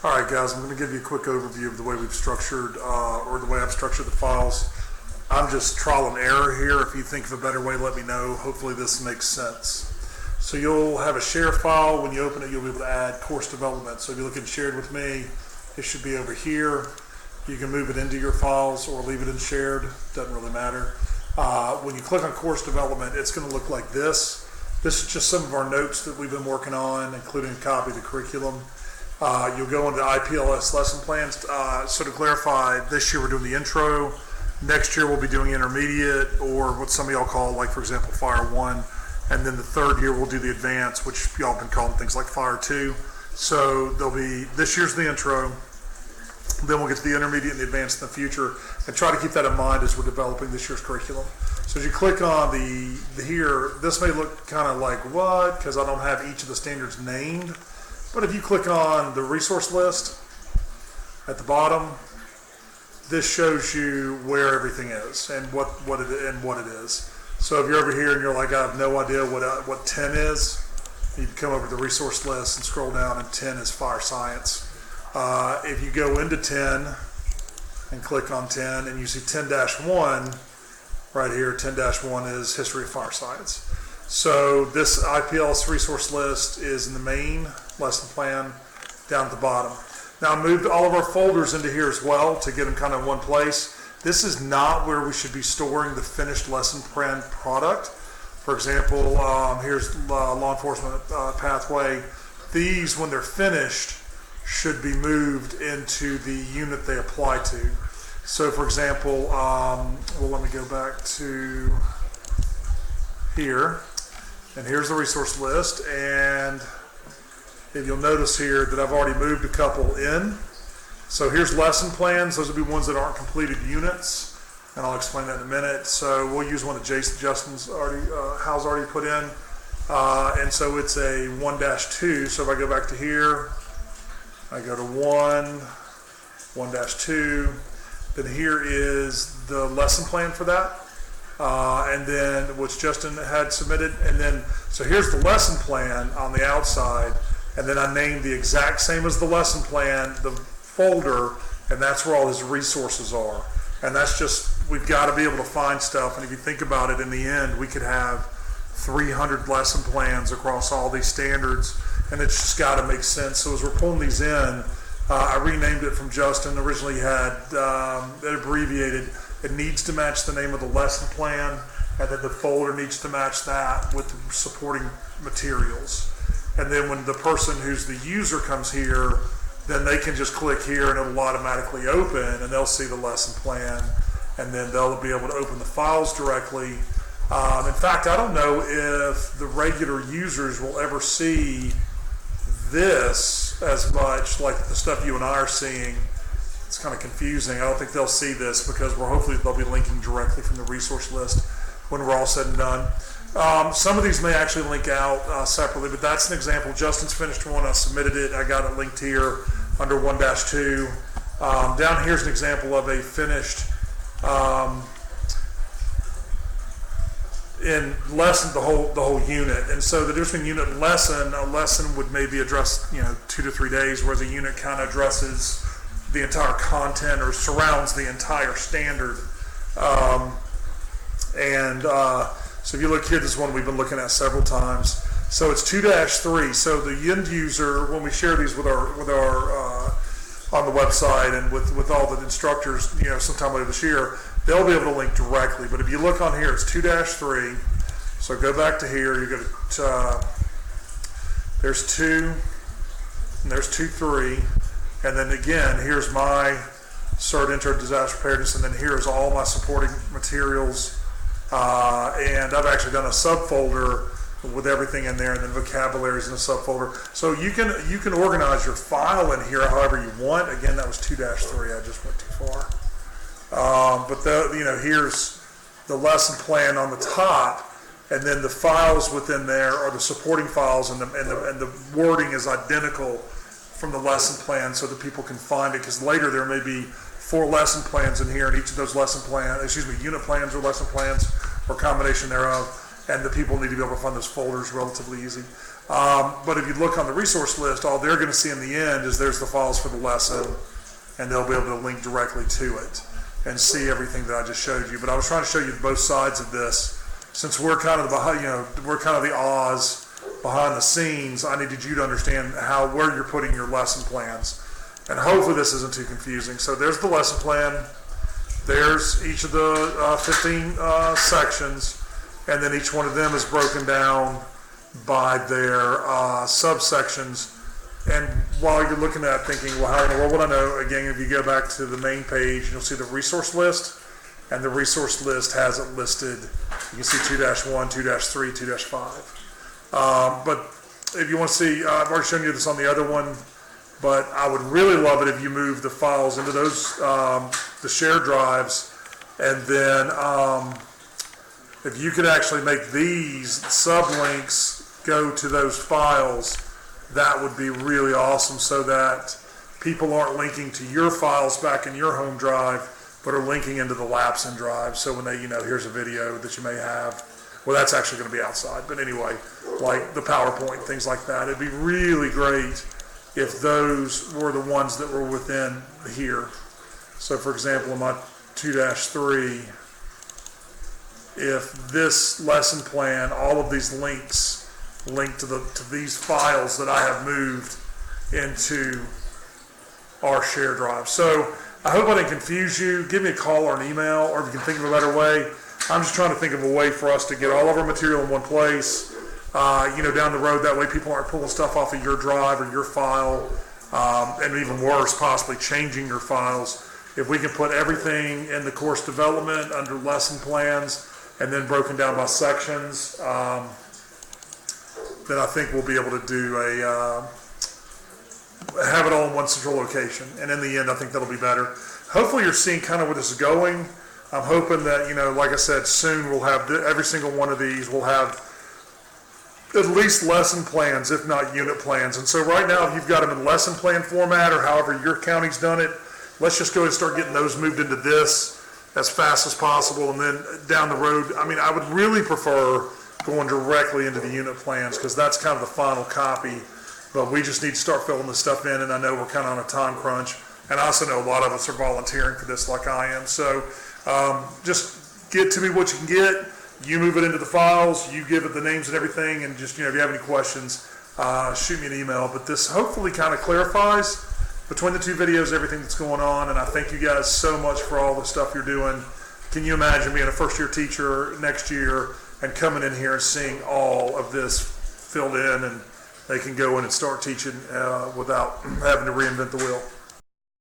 All right, guys, I'm going to give you a quick overview of the way we've structured, or the way I've structured the files. I'm just trial and error here. If you think of a better way, let me know. Hopefully this makes sense. So you'll have a share file. When you open it, you'll be able to add course development. So if you look at shared with me, it should be over here. You can move it into your files or leave it in shared. Doesn't really matter. When you click on course development, it's going to look like this. This is just some of our notes that we've been working on, including a copy of the curriculum. You'll go into IPLS lesson plans. So to clarify, this year we're doing the intro. Next year we'll be doing intermediate, or what some of y'all call, like for example, Fire 1. And then the third year we'll do the advanced, which y'all have been calling things like Fire 2. So there'll be, this year's the intro. Then we'll get to the intermediate and the advanced in the future, and try to keep that in mind as we're developing this year's curriculum. So as you click on the here, this may look kind of like what, because I don't have each of the standards named. But if you click on the resource list at the bottom, this shows you where everything is and what it is. So if you're over here and you're like, I have no idea what 10 is, you can come over to the resource list and scroll down, and 10 is fire science. If you go into 10 and click on 10, and you see 10-1 right here, 10-1 is history of fire science. So this IPLS resource list is in the main lesson plan down at the bottom. Now I moved all of our folders into here as well to get them kind of in one place. This is not where we should be storing the finished lesson plan product. For example, here's law enforcement pathway. These, when they're finished, should be moved into the unit they apply to. So for example, well, let me go back to here, and here's the resource list, and if you'll notice here that I've already moved a couple in. So here's lesson plans. Those will be ones that aren't completed units, and I'll explain that in a minute. So we'll use one that Justin's already, Hal's already put in, and so it's a 1-2. So if I go back to here, I go to 1-2, then here is the lesson plan for that, and then which Justin had submitted, and then, so here's the lesson plan on the outside, and then I named the exact same as the lesson plan, the folder, and that's where all his resources are. And that's just, we've got to be able to find stuff, and if you think about it, in the end, we could have 300 lesson plans across all these standards, and it's just got to make sense. So as we're pulling these in, I renamed it from Justin. Originally had it abbreviated. It needs to match the name of the lesson plan, and then the folder needs to match that with the supporting materials. And then when the person who's the user comes here, then they can just click here and it'll automatically open, and they'll see the lesson plan, and then they'll be able to open the files directly. In fact, I don't know if the regular users will ever see this as much, like the stuff you and I are seeing. It's kind of confusing. I don't think they'll see this because hopefully they'll be linking directly from the resource list when we're all said and done. Some of these may actually link out separately, but that's an example. Justin's finished one. I submitted it. I got it linked here under 1-2. Down here's an example of a finished in lesson, the whole unit. And so the difference between unit and lesson, a lesson would maybe address 2 to 3 days, whereas a unit kind of addresses the entire content or surrounds the entire standard. So if you look here, this is one we've been looking at several times. So it's 2-3. So the end user, when we share these with our on the website and with all the instructors, sometime later this year, they'll be able to link directly. But if you look on here, it's 2-3. So go back to here. You go to there's 2, and there's 2-3, and then again, here's my CERT Intro to Disaster Preparedness, and then here's all my supporting materials. And I've actually done a subfolder with everything in there, and then vocabularies in a subfolder. So you can organize your file in here however you want. Again, that was 2-3. I just went too far. But here's the lesson plan on the top, and then the files within there are the supporting files, and the wording is identical from the lesson plan so that people can find it, because later there may be 4 lesson plans in here, and each of those unit plans or lesson plans or combination thereof, and the people need to be able to find those folders relatively easy. But if you look on the resource list, all they're going to see in the end is there's the files for the lesson, and they'll be able to link directly to it and see everything that I just showed you. But I was trying to show you both sides of this. Since we're kind of we're kind of the Oz behind the scenes, I needed you to understand where you're putting your lesson plans. And hopefully this isn't too confusing. So there's the lesson plan. There's each of the 15 sections, and then each one of them is broken down by their subsections. And while you're looking at it, thinking, well, how in the world would I know? Again, if you go back to the main page, you'll see the resource list, and the resource list has it listed. You can see 2-1, 2-3, 2-5. But if you want to see, I've already shown you this on the other one, but I would really love it if you move the files into those, the shared drives, and then if you could actually make these sublinks go to those files, that would be really awesome, so that people aren't linking to your files back in your home drive, but are linking into the Lapson drive. So when they, here's a video that you may have, well, that's actually going to be outside. But anyway, like the PowerPoint, things like that. It'd be really great if those were the ones that were within here. So for example, in my 2-3, if this lesson plan, all of these links link to these files that I have moved into our share drive. So I hope I didn't confuse you. Give me a call or an email, or if you can think of a better way. I'm just trying to think of a way for us to get all of our material in one place, down the road. That way people aren't pulling stuff off of your drive or your file, and even worse, possibly changing your files. If we can put everything in the course development under lesson plans and then broken down by sections, then I think we'll be able to do have it all in one central location. And in the end, I think that'll be better. Hopefully you're seeing kind of where this is going. I'm hoping that, like I said, soon we'll have every single one of these will have at least lesson plans, if not unit plans. And so right now, if you've got them in lesson plan format, or however your county's done it, let's just go and start getting those moved into this as fast as possible. And then down the road, I would really prefer going directly into the unit plans, because that's kind of the final copy. But we just need to start filling this stuff in, and I know we're kind of on a time crunch. And I also know a lot of us are volunteering for this like I am. So just get to me what you can get. You move it into the files, you give it the names and everything, and just, if you have any questions, shoot me an email. But this hopefully kind of clarifies between the two videos everything that's going on, and I thank you guys so much for all the stuff you're doing. Can you imagine being a first-year teacher next year and coming in here and seeing all of this filled in, and they can go in and start teaching without having to reinvent the wheel?